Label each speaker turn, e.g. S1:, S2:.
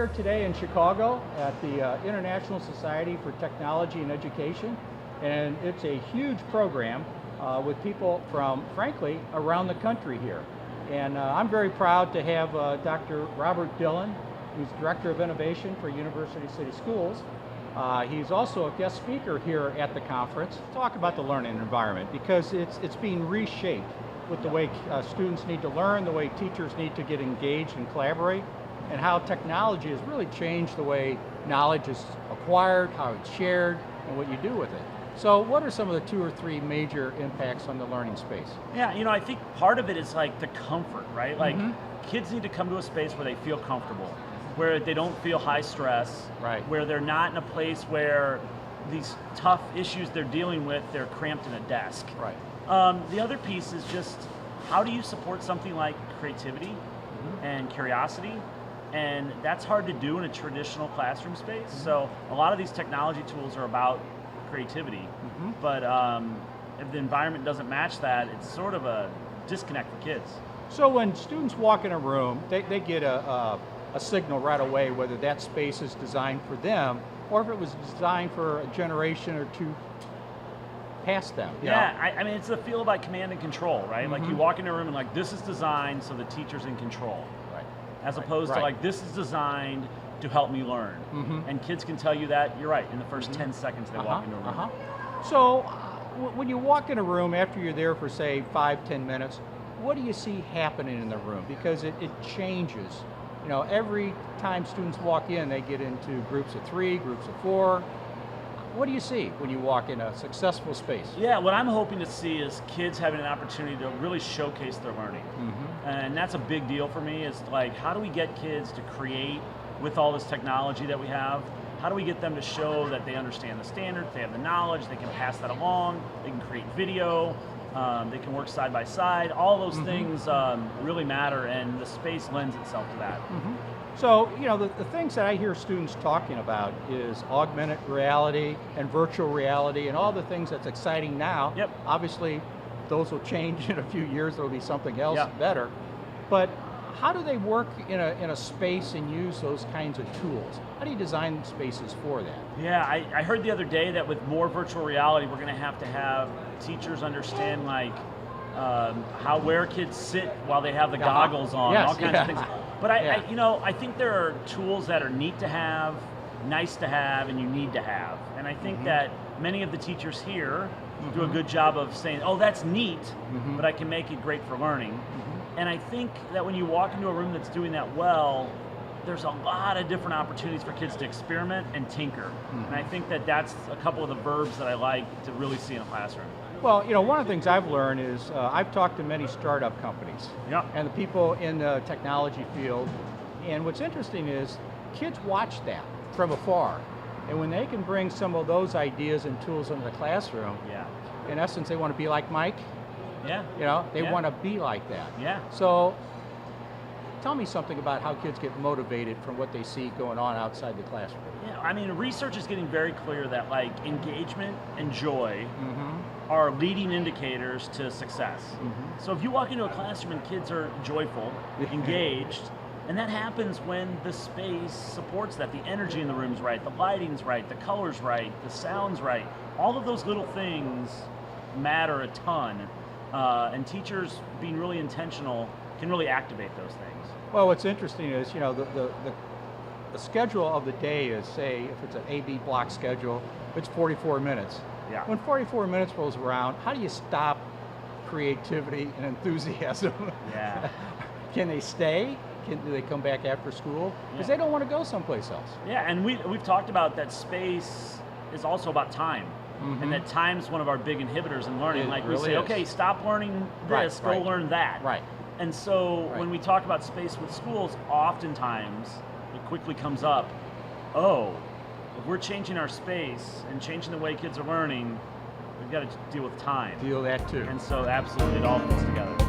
S1: here today in Chicago at the International Society for Technology and Education, and it's a huge program with people from, frankly, around the country here. And I'm very proud to have Dr. Robert Dillon, who's Director of Innovation for University City Schools. He's also a guest speaker here at the conference. Talk about the learning environment, because it's being reshaped with the way students need to learn, the way teachers need to get engaged and collaborate, and how technology has really changed the way knowledge is acquired, how it's shared, and what you do with it. So what are some of the 2 or 3 major impacts on the learning space?
S2: Yeah, I think part of it is like the comfort, right? Like kids need to come to a space where they feel comfortable, where they don't feel high stress,
S1: right,
S2: where they're not in a place where these tough issues they're dealing with, they're cramped in a desk.
S1: Right.
S2: The other piece is just, how do you support something like creativity and curiosity? And that's hard to do in a traditional classroom space. So a lot of these technology tools are about creativity, but if the environment doesn't match that, it's sort of a disconnect for kids.
S1: So when students walk in a room, they get a signal right away whether that space is designed for them or if it was designed for a generation or two past them.
S2: Yeah, I mean, it's the feel about command and control, right? Like you walk into a room and like, this is designed so the teacher's in control.
S1: Right.
S2: As opposed to like, this is designed to help me learn. And kids can tell you that, you're right, in the first 10 seconds they walk into a room.
S1: So when you walk in a room after you're there for say 5-10 minutes, what do you see happening in the room? Because it changes. You know, every time students walk in, they get into groups of 3, groups of 4. What do you see when you walk in a successful space?
S2: Yeah, what I'm hoping to see is kids having an opportunity to really showcase their learning. And that's a big deal for me, is like, how do we get kids to create with all this technology that we have? How do we get them to show that they understand the standards, they have the knowledge, they can pass that along, they can create video, they can work side by side. All those things really matter, and the space lends itself to that.
S1: So, you know, the things that I hear students talking about is augmented reality and virtual reality and all the things that's exciting now. Obviously, those will change in a few years. There'll be something else better. But how do they work in a space and use those kinds of tools? How do you design spaces for that?
S2: Yeah, I heard the other day that with more virtual reality, we're going to have teachers understand like where kids sit while they have the goggles on, all kinds of things. But I think there are tools that are neat to have, nice to have, and you need to have. And I think that many of the teachers here do a good job of saying, oh, that's neat, but I can make it great for learning. And I think that when you walk into a room that's doing that well, there's a lot of different opportunities for kids to experiment and tinker. And I think that that's a couple of the verbs that I like to really see in a classroom.
S1: Well, you know, one of the things I've learned is I've talked to many startup companies and the people in the technology field, and what's interesting is kids watch that from afar, and when they can bring some of those ideas and tools into the classroom, in essence, they want to be like Mike. You know, they want to be like that. So tell me something about how kids get motivated from what they see going on outside the classroom.
S2: Yeah, I mean, research is getting very clear that like engagement and joy are leading indicators to success. So if you walk into a classroom and kids are joyful, engaged, and that happens when the space supports that. The energy in the room's right, the lighting's right, the color's right, the sound's right. All of those little things matter a ton. And teachers being really intentional can really activate those things.
S1: Well, what's interesting is, you know, the schedule of the day is, say, if it's an A-B block schedule, it's 44 minutes. When 44 minutes rolls around, how do you stop creativity and enthusiasm? Can they stay? Do they come back after school? Because they don't want to go someplace else.
S2: And we've talked about that space is also about time. And that time's one of our big inhibitors in learning. Like we say, okay, stop learning this, go learn that. And so when we talk about space with schools, oftentimes it quickly comes up, oh, if we're changing our space and changing the way kids are learning, we've got to deal with time.
S1: Deal with that too.
S2: And so absolutely it all fits together.